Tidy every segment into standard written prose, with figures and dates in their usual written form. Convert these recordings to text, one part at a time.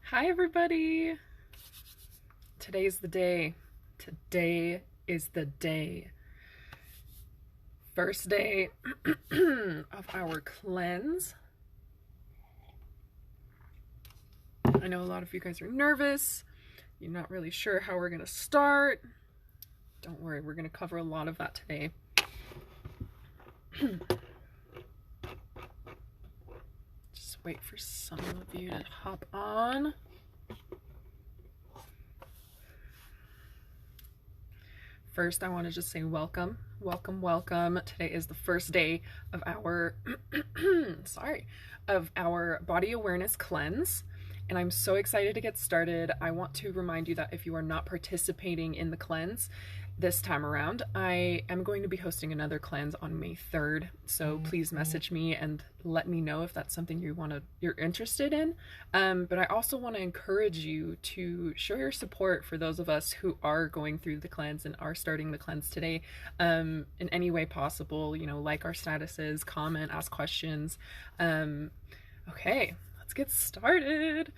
Hi everybody! Today's the day. Today is the day. First day of our cleanse. I know a lot of you guys are nervous. You're not really sure how we're going to start. Don't worry, we're going to cover a lot of that today. Just wait for some of you to hop on. First, I want to just say welcome. Today is the first day of our our body awareness cleanse, and I'm so excited to get started. I want to remind you that if you are not participating in the cleanse this time around, I am going to be hosting another cleanse on May 3rd. So please message me and let me know if that's something you're interested in. But I also want to encourage you to show your support for those of us who are going through the cleanse and are starting the cleanse today, in any way possible. Like our statuses, comment, ask questions. Okay, let's get started.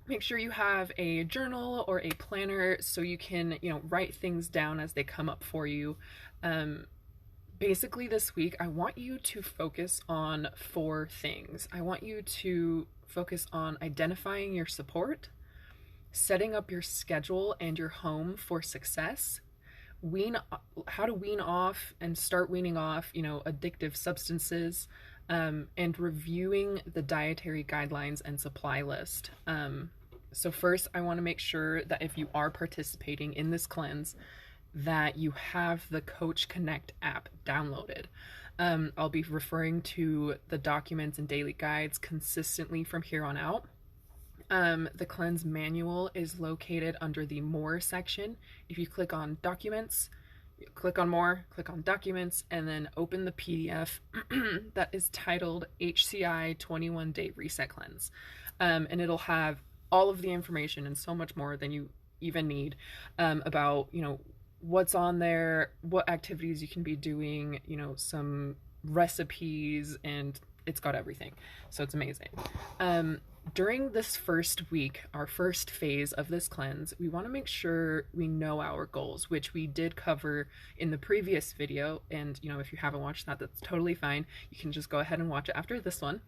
Make sure you have a journal or a planner so you can, write things down as they come up for you. Basically this week, I want you to focus on 4 things. I want you to focus on identifying your support, setting up your schedule and your home for success, how to wean off and start weaning off, addictive substances, and reviewing the dietary guidelines and supply list. So first, I want to make sure that if you are participating in this cleanse, that you have the Coach Connect app downloaded. I'll be referring to the documents and daily guides consistently from here on out. The cleanse manual is located under the More section. If you click on Documents, click on More, click on Documents, and then open the PDF that is titled HCI 21-Day Reset Cleanse. And it'll have all of the information and so much more than you even need, about, what's on there, what activities you can be doing, some recipes, and it's got everything. So it's amazing. During this first week, our first phase of this cleanse, we want to make sure we know our goals, which we did cover in the previous video. And, if you haven't watched that, that's totally fine. You can just go ahead and watch it after this one.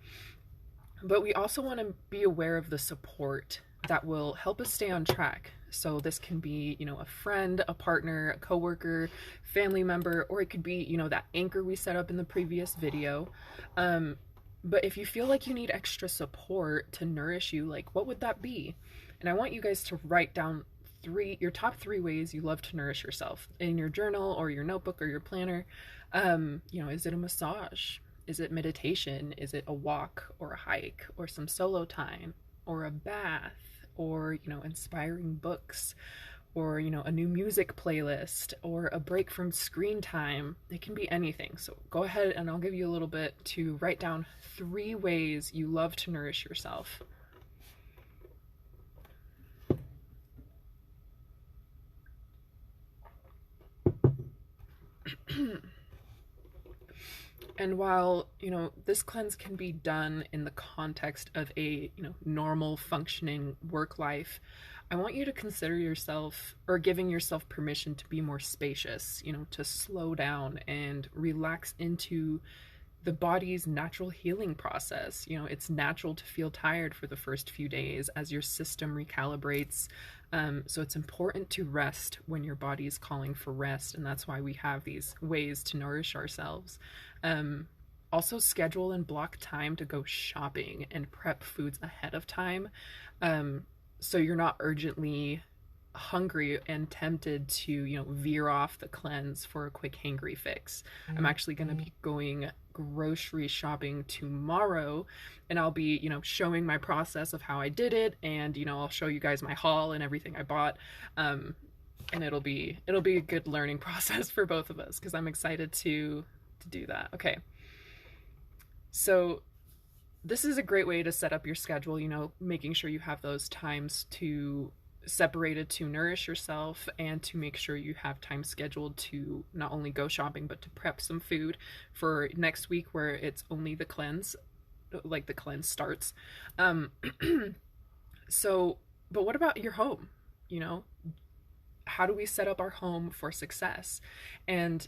But we also want to be aware of the support that will help us stay on track. So this can be, a friend, a partner, a coworker, family member, or it could be, that anchor we set up in the previous video. But if you feel like you need extra support to nourish you, what would that be? And I want you guys to write down your top 3 ways you love to nourish yourself in your journal or your notebook or your planner. Is it a massage? Is it meditation? Is it a walk or a hike or some solo time or a bath or, inspiring books or, a new music playlist or a break from screen time? It can be anything. So go ahead and I'll give you a little bit to write down 3 ways you love to nourish yourself. And while, this cleanse can be done in the context of a, normal functioning work life, I want you to consider yourself, or giving yourself permission to be more spacious, to slow down and relax into the body's natural healing process. It's natural to feel tired for the first few days as your system recalibrates. So it's important to rest when your body is calling for rest, and that's why we have these ways to nourish ourselves. Also schedule and block time to go shopping and prep foods ahead of time, so you're not urgently hungry and tempted to veer off the cleanse for a quick hangry fix. I'm actually going to be going grocery shopping tomorrow, and I'll be showing my process of how I did it, and I'll show you guys my haul and everything I bought, and it'll be a good learning process for both of us because I'm excited to do that. Okay, so this is a great way to set up your schedule, making sure you have those times separated to nourish yourself, and to make sure you have time scheduled to not only go shopping but to prep some food for next week where it's only the cleanse, the cleanse starts. So, but what about your home? You know, how do we set up our home for success? And,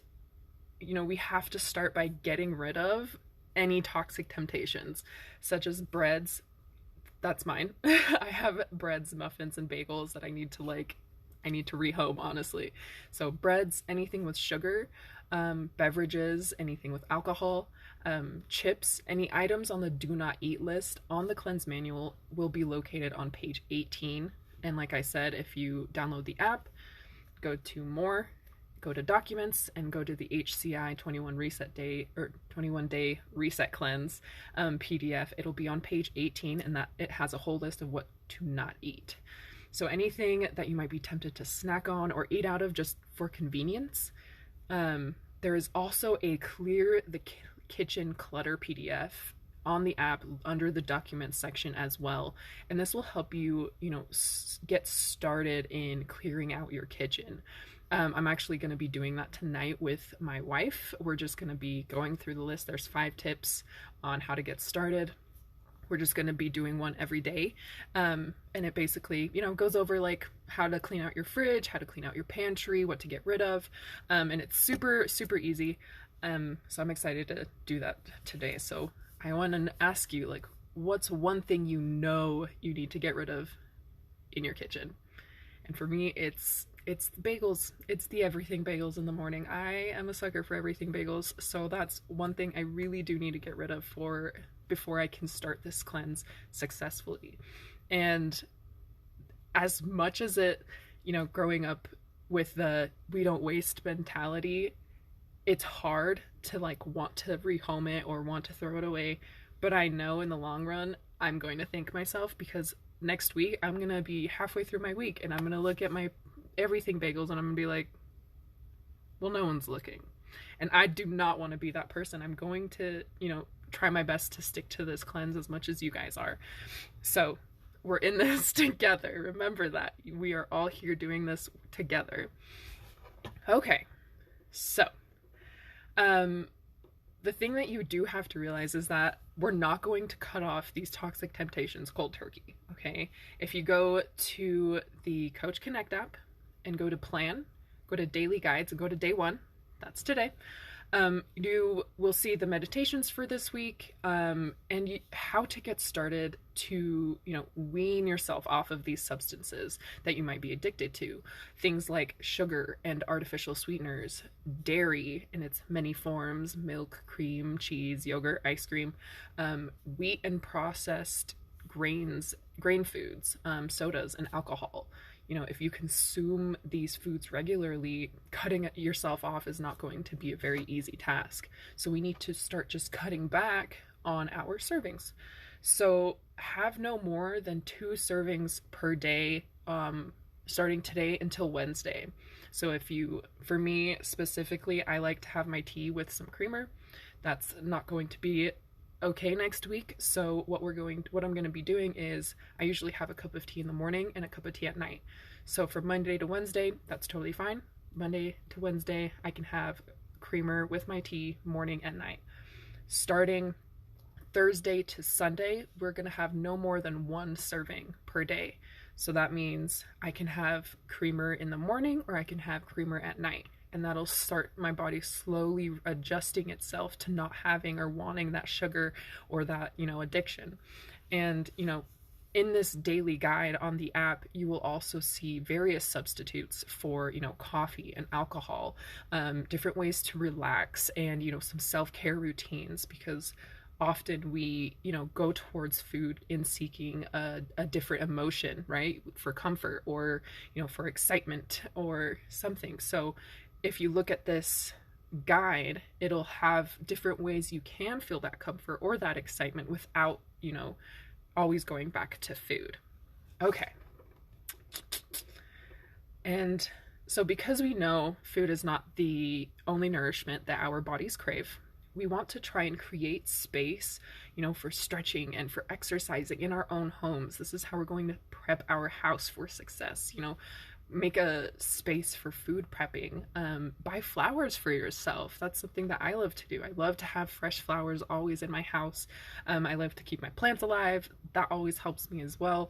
we have to start by getting rid of any toxic temptations, such as breads. That's mine. I have breads, muffins, and bagels that I need to rehome, honestly. So breads, anything with sugar, beverages, anything with alcohol, chips, any items on the do not eat list on the cleanse manual will be located on page 18. And like I said, if you download the app, go to more, go to documents, and go to the HCI 21 day reset cleanse PDF. It'll be on page 18, and that it has a whole list of what to not eat. So anything that you might be tempted to snack on or eat out of just for convenience. There is also a clear the kitchen clutter PDF on the app under the documents section as well. And this will help you, get started in clearing out your kitchen. I'm actually going to be doing that tonight with my wife. We're just going to be going through the list. There's 5 tips on how to get started. We're just going to be doing one every day. And it basically, goes over like how to clean out your fridge, how to clean out your pantry, what to get rid of. And it's super, super easy. So I'm excited to do that today. So I want to ask you, like, what's one thing you need to get rid of in your kitchen? And for me, it's bagels. It's the everything bagels in the morning. I am a sucker for everything bagels. So that's one thing I really do need to get rid of before I can start this cleanse successfully. And as much as it, growing up with the we don't waste mentality, it's hard to want to rehome it or want to throw it away. But I know in the long run, I'm going to thank myself, because next week I'm going to be halfway through my week and I'm going to look at my everything bagels and I'm going to be like, well, no one's looking. And I do not want to be that person. I'm going to, try my best to stick to this cleanse as much as you guys are. So we're in this together. Remember that. We are all here doing this together. Okay. So, the thing that you do have to realize is that we're not going to cut off these toxic temptations cold turkey. Okay. If you go to the Coach Connect app and go to plan, go to daily guides and go to day 1, that's today. You will see the meditations for this week, and how to get started to, wean yourself off of these substances that you might be addicted to. Things like sugar and artificial sweeteners, dairy in its many forms, milk, cream, cheese, yogurt, ice cream, wheat and processed grain foods, sodas, and alcohol. If you consume these foods regularly, cutting yourself off is not going to be a very easy task. So we need to start just cutting back on our servings. So have no more than 2 servings per day, starting today until Wednesday. So for me specifically, I like to have my tea with some creamer. That's not going to be okay next week. So what I'm going to be doing is I usually have a cup of tea in the morning and a cup of tea at night. So from Monday to Wednesday, that's totally fine. Monday to Wednesday, I can have creamer with my tea morning and night. Starting Thursday to Sunday, we're going to have no more than 1 serving per day. So that means I can have creamer in the morning or I can have creamer at night. And that'll start my body slowly adjusting itself to not having or wanting that sugar or that, addiction. And, in this daily guide on the app, you will also see various substitutes for, coffee and alcohol, different ways to relax and, some self-care routines, because often we, go towards food in seeking a different emotion, right? For comfort or, for excitement or something. So if you look at this guide, it'll have different ways you can feel that comfort or that excitement without, always going back to food. Okay. And so because we know food is not the only nourishment that our bodies crave, we want to try and create space, for stretching and for exercising in our own homes. This is how we're going to prep our house for success. make a space for food prepping. Buy flowers for yourself. That's something that I love to do. I love to have fresh flowers always in my house. I love to keep my plants alive. That always helps me as well.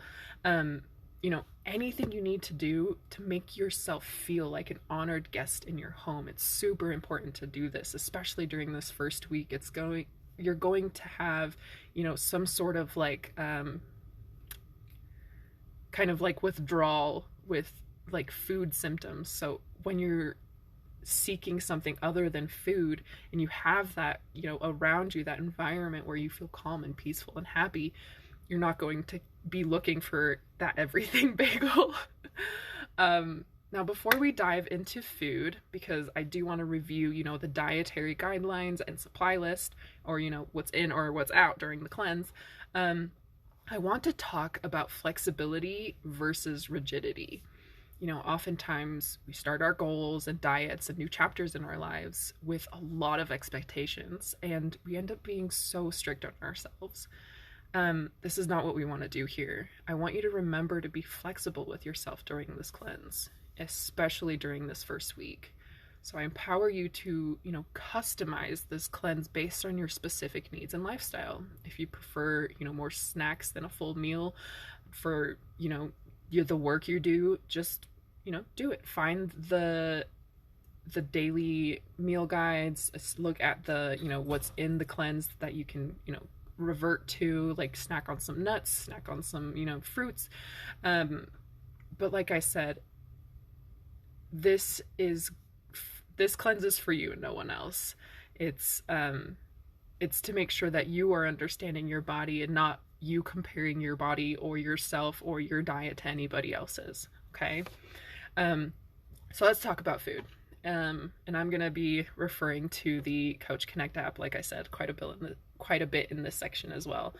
Anything you need to do to make yourself feel like an honored guest in your home. It's super important to do this, especially during this first week. You're going to have, some sort of like, kind of like withdrawal with like food symptoms. So when you're seeking something other than food and you have that, around you, that environment where you feel calm and peaceful and happy, you're not going to be looking for that everything bagel. Now, before we dive into food, because I do want to review, the dietary guidelines and supply list, or, what's in or what's out during the cleanse, I want to talk about flexibility versus rigidity. Oftentimes we start our goals and diets and new chapters in our lives with a lot of expectations, and we end up being so strict on ourselves. This is not what we want to do here. I want you to remember to be flexible with yourself during this cleanse, especially during this first week. So I empower you to, customize this cleanse based on your specific needs and lifestyle. If you prefer, more snacks than a full meal for, the work you do, just, do it. Find the daily meal guides, look at the, what's in the cleanse that you can, revert to, like snack on some nuts, snack on some, fruits. But like I said, this cleanse is for you and no one else. It's to make sure that you are understanding your body and not you comparing your body or yourself or your diet to anybody else's. Okay. So let's talk about food. And I'm going to be referring to the Coach Connect app, like I said, quite a bit in this section as well.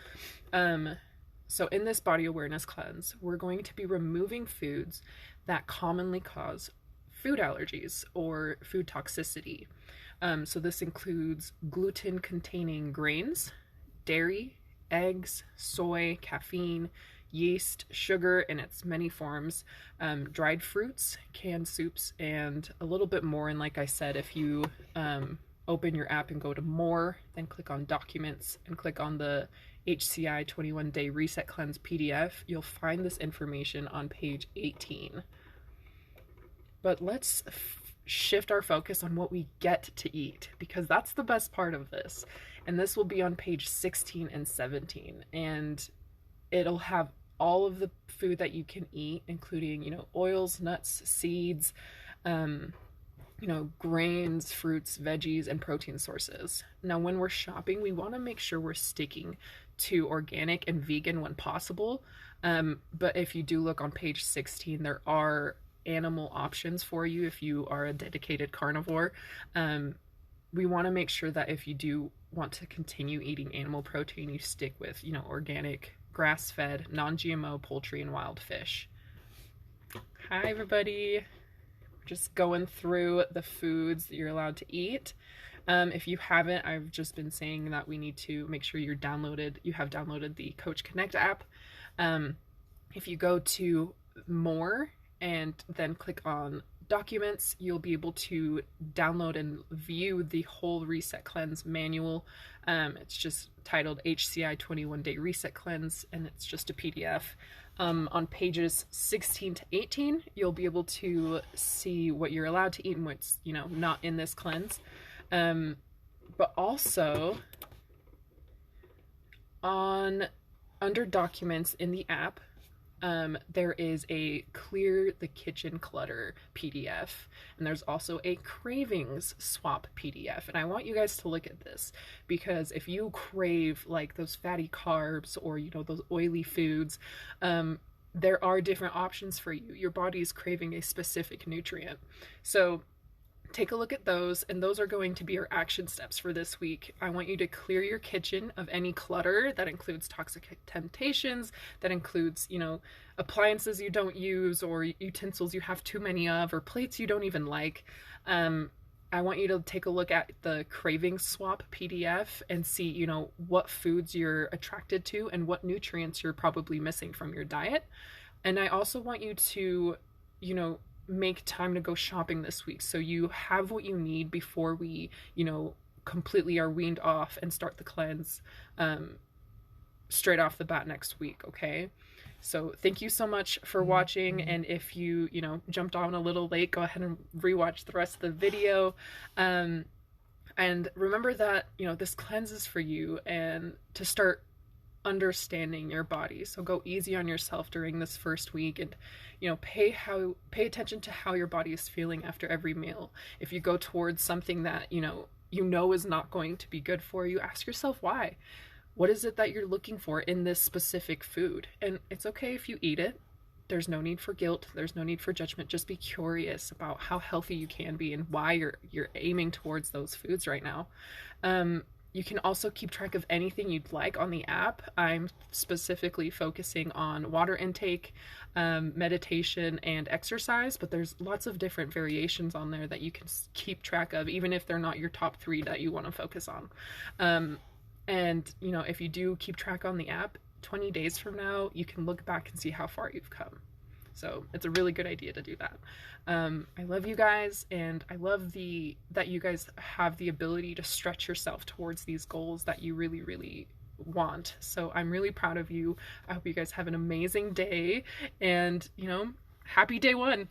So in this body awareness cleanse, we're going to be removing foods that commonly cause food allergies or food toxicity. So this includes gluten-containing grains, dairy, eggs, soy, caffeine, yeast, sugar in its many forms, dried fruits, canned soups, and a little bit more. And like I said, if you open your app and go to more, then click on documents and click on the HCI 21-day reset cleanse PDF, you'll find this information on page 18. But let's shift our focus on what we get to eat, because that's the best part of this. And this will be on page 16 and 17. And it'll have all of the food that you can eat, including, oils, nuts, seeds, grains, fruits, veggies, and protein sources. Now, when we're shopping, we want to make sure we're sticking to organic and vegan when possible. But if you do look on page 16, there are animal options for you if you are a dedicated carnivore. We want to make sure that if you do want to continue eating animal protein, you stick with, organic, grass-fed, non-GMO poultry and wild fish. Hi, everybody. Just going through the foods that you're allowed to eat. If you haven't, I've just been saying that we need to make sure you have downloaded the Coach Connect app. If you go to more and then click on documents, you'll be able to download and view the whole reset cleanse manual. It's just titled HCI 21-day reset cleanse, and it's just a PDF. On pages 16 to 18, you'll be able to see what you're allowed to eat and what's, not in this cleanse. But also under documents in the app, there is a Clear the Kitchen Clutter PDF, and there's also a Cravings Swap PDF. And I want you guys to look at this, because if you crave like those fatty carbs or, those oily foods, there are different options for you. Your body is craving a specific nutrient. So take a look at those, and those are going to be your action steps for this week. I want you to clear your kitchen of any clutter that includes toxic temptations, that includes, appliances you don't use, or utensils you have too many of, or plates you don't even like. I want you to take a look at the Craving Swap PDF and see, what foods you're attracted to and what nutrients you're probably missing from your diet. And I also want you to, make time to go shopping this week so you have what you need before we, completely are weaned off and start the cleanse straight off the bat next week, okay? So thank you so much for watching, and if you, jumped on a little late, go ahead and rewatch the rest of the video. And remember that, this cleanse is for you and to start understanding your body. So go easy on yourself during this first week, and pay attention to how your body is feeling after every meal. If you go towards something that you know is not going to be good for you, ask yourself why. What is it that you're looking for in this specific food? And it's okay if you eat it. There's no need for guilt. There's no need for judgment. Just be curious about how healthy you can be and why you're aiming towards those foods right now. You can also keep track of anything you'd like on the app. I'm specifically focusing on water intake, meditation, and exercise, but there's lots of different variations on there that you can keep track of, even if they're not your top 3 that you want to focus on. And if you do keep track on the app, 20 days from now, you can look back and see how far you've come. So it's a really good idea to do that. I love you guys, and I love that you guys have the ability to stretch yourself towards these goals that you really, really want. So I'm really proud of you. I hope you guys have an amazing day, and happy day 1.